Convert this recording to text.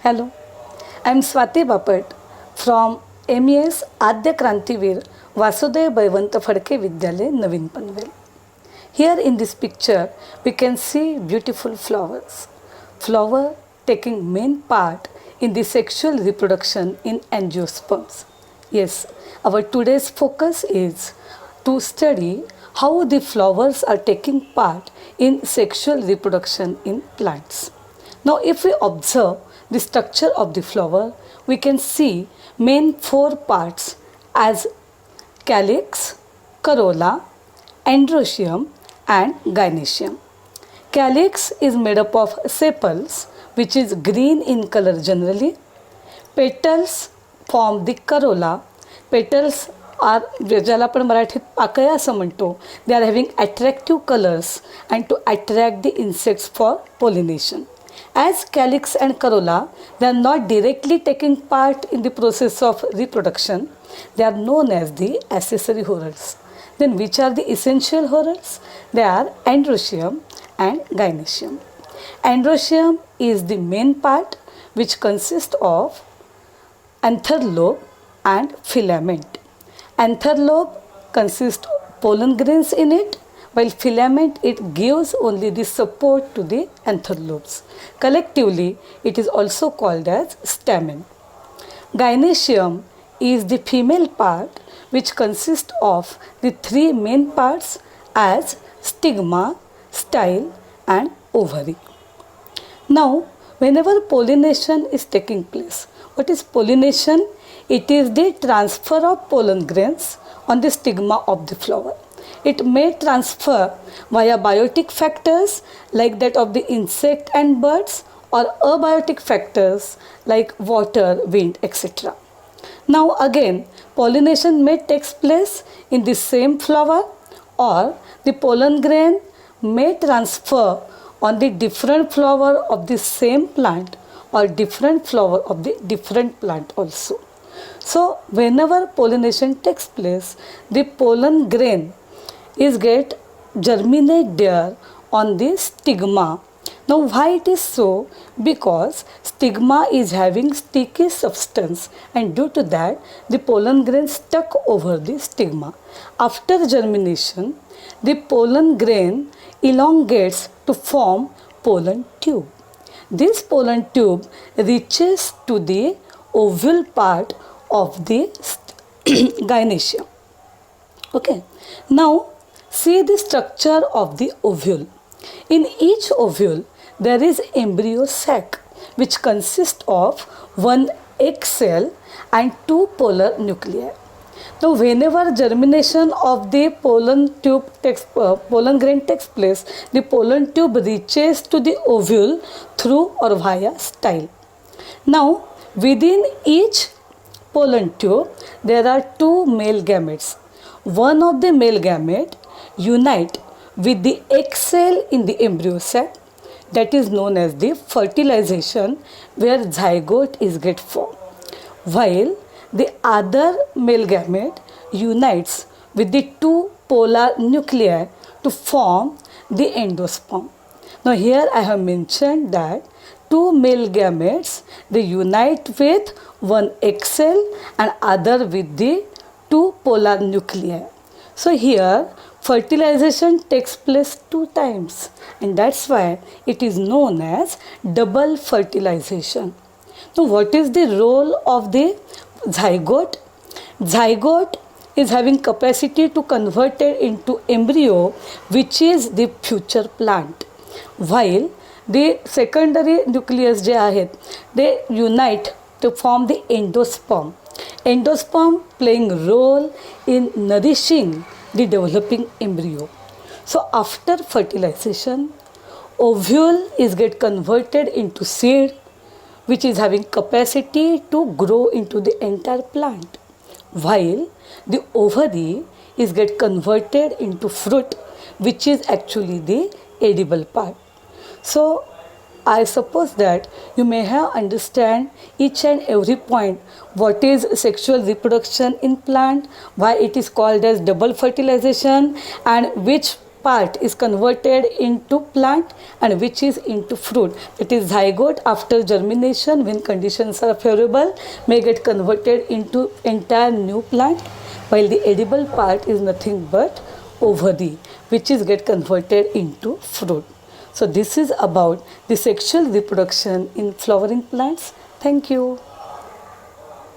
Hello, I am Swati Bapat from MES Adya Krantivir Vasudev Baiwanta Phadke Vidyalay Navin Panvel. Here in this picture we can see beautiful flowers. Flower taking main part in the sexual reproduction in angiosperms. Yes, our today's focus is to study how the flowers are taking part in sexual reproduction in plants. Now if we observe the structure of the flower, we can see main four parts as calyx, corolla, androecium and gynoecium. Calyx is made up of sepals which is green in color generally. Petals form the corolla. Petals are ज्याला आपण मराठीत पाकळ्या असं म्हणतो. They are having attractive colors and to attract the insects for pollination. As calyx and corolla, they are not directly taking part in the process of reproduction. They are known as the accessory whorls. Then which are the essential whorls? They are androecium and gynoecium. Androecium is the main part which consists of anther lobe and filament. Anther lobe consists of pollen grains in it, while filament it gives only the support to the anther lobes. Collectively, it is also called as stamen. Gynoecium is the female part which consists of the three main parts as stigma, style and ovary. Now, whenever pollination is taking place, what is pollination? It is the transfer of pollen grains on the stigma of the flower. It may transfer via biotic factors like that of the insect and birds or abiotic factors like water, wind, etc. Now again, pollination may take place in the same flower or the pollen grain may transfer on the different flower of the same plant or different flower of the different plant also. So whenever pollination takes place, the pollen grain is get germinate there on the stigma. Now why it is so? Because stigma is having sticky substance and due to that the pollen grain stuck over the stigma. After germination, the pollen grain elongates to form pollen tube. This pollen tube reaches to the ovule part of the gynoecium. Okay. Now see the structure of the ovule. In each ovule there is embryo sac which consists of one egg cell and two polar nuclei. Now whenever germination of the pollen grain takes place, the pollen tube reaches to the ovule through or via style. Now within each pollen tube there are two male gametes. One of the male gamete unite with the egg cell in the embryo sac, that is known as the fertilization, where zygote is get formed, while the other male gamete unites with the two polar nuclei to form the endosperm. Now here I have mentioned that two male gametes, they unite with one egg cell and other with the two polar nuclei. So here fertilization takes place two times and that's why it is known as double fertilization. Now what is the role of the zygote? Zygote is having capacity to convert it into embryo which is the future plant, while the secondary nucleus जे आहेत they unite to form the endosperm. Endosperm playing role in nourishing the developing embryo. So after fertilization, ovule is get converted into seed which is having capacity to grow into the entire plant, while the ovary is get converted into fruit which is actually the edible part. So I suppose that you may have understand each and every point what is sexual reproduction in plant, why it is called as double fertilization and which part is converted into plant and which is into fruit. It is zygote after germination, when conditions are favorable, may get converted into entire new plant, while the edible part is nothing but ovary, which is get converted into fruit. So this is about the sexual reproduction in flowering plants. Thank you.